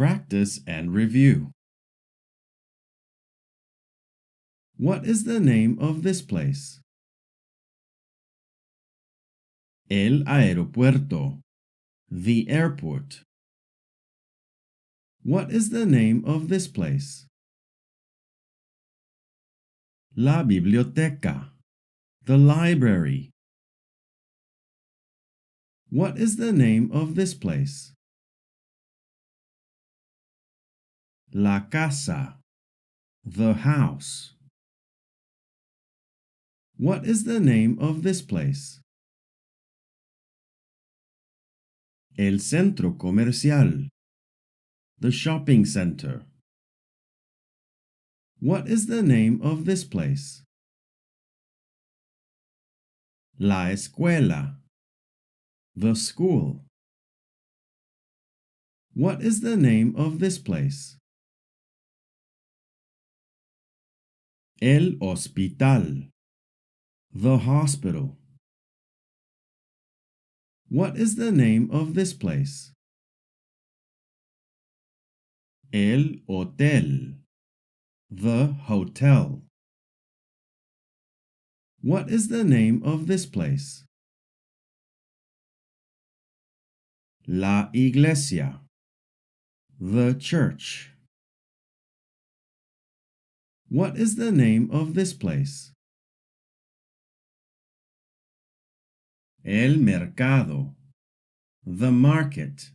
Practice and review. What is the name of this place? El aeropuerto. The airport. What is the name of this place? La biblioteca. The library. What is the name of this place? La casa. The house. What is the name of this place? El centro comercial. The shopping center. What is the name of this place? La escuela. The school. What is the name of this place? El hospital. The hospital. What is the name of this place? El hotel. The hotel. What is the name of this place? La iglesia. The church. What is the name of this place? El mercado. The market.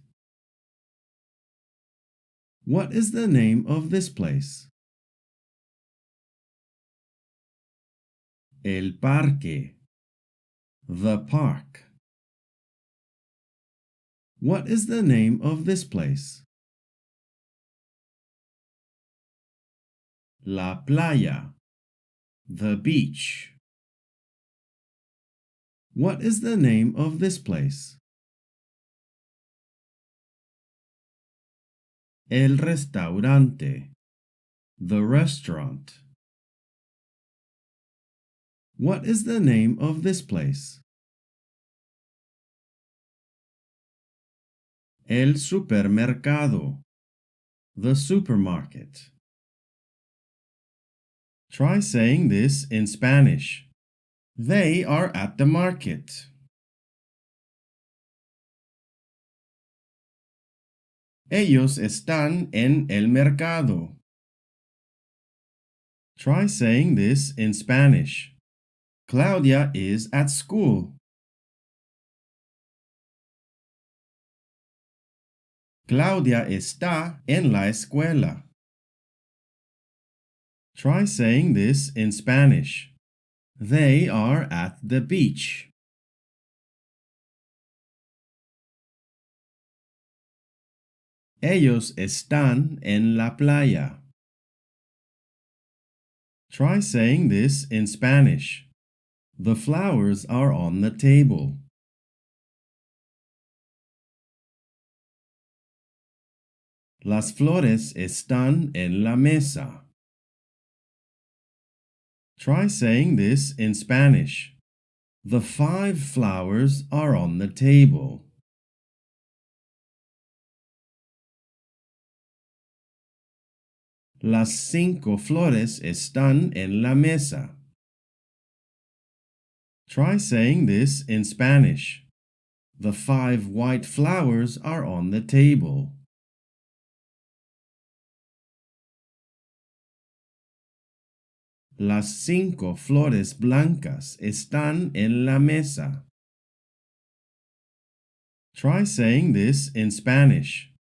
What is the name of this place? El parque. The park. What is the name of this place? La playa. The beach. What is the name of this place? El restaurante. The restaurant. What is the name of this place? El supermercado. The supermarket. Try saying this in Spanish. They are at the market. Ellos están en el mercado. Try saying this in Spanish. Claudia is at school. Claudia está en la escuela. Try saying this in Spanish. They are at the beach. Ellos están en la playa. Try saying this in Spanish. The flowers are on the table. Las flores están en la mesa. Try saying this in Spanish. The 5 flowers are on the table. Las 5 flores están en la mesa. Try saying this in Spanish. The 5 white flowers are on the table. Las 5 flores blancas están en la mesa. Try saying this in Spanish.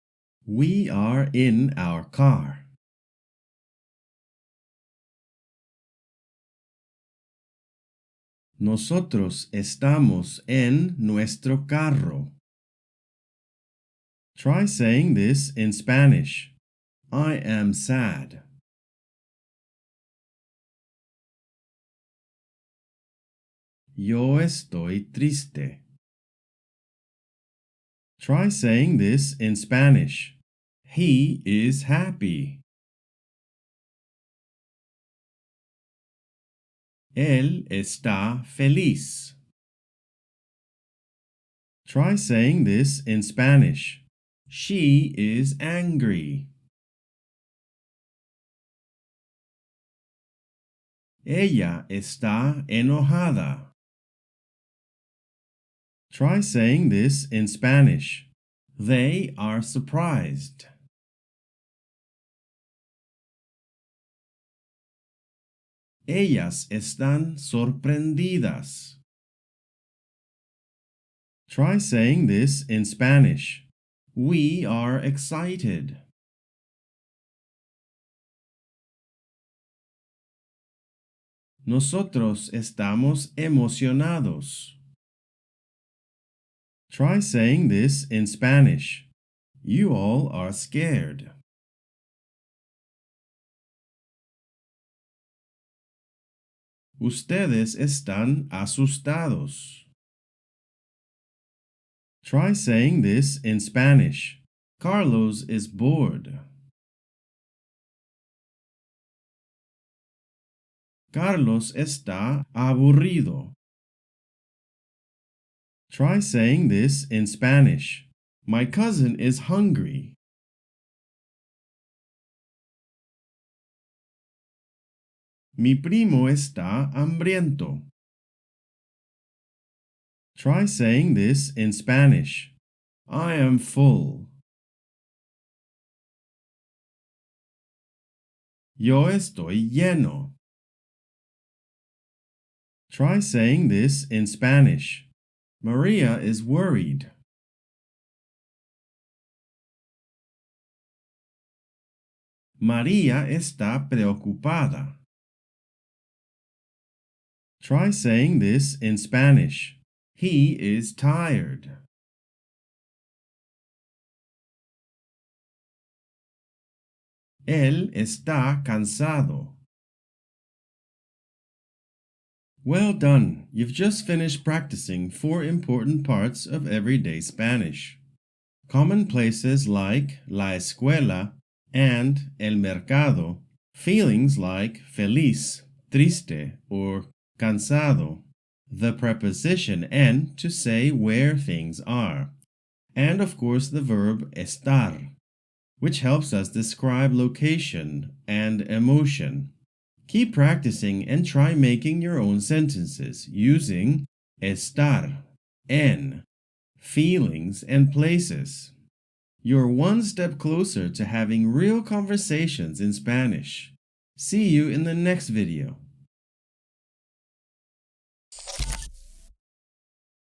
We are in our car. Nosotros estamos en nuestro carro. Try saying this in Spanish. I am sad. Yo estoy triste. Try saying this in Spanish. He is happy. Él está feliz. Try saying this in Spanish. She is angry. Ella está enojada. Try saying this in Spanish. They are surprised. Ellas están sorprendidas. Try saying this in Spanish. We are excited. Nosotros estamos emocionados. Try saying this in Spanish. You all are scared. Ustedes están asustados. Try saying this in Spanish. Carlos is bored. Carlos está aburrido. Try saying this in Spanish. My cousin is hungry. Mi primo está hambriento. Try saying this in Spanish. I am full. Yo estoy lleno. Try saying this in Spanish. Maria is worried. María está preocupada. Try saying this in Spanish. He is tired. Él está cansado. Well done! You've just finished practicing 4 important parts of everyday Spanish. Common places like la escuela and el mercado, feelings like feliz, triste, or cansado, the preposition en to say where things are, and of course the verb estar, which helps us describe location and emotion. Keep practicing and try making your own sentences using estar, en, feelings, and places. You're one step closer to having real conversations in Spanish. See you in the next video.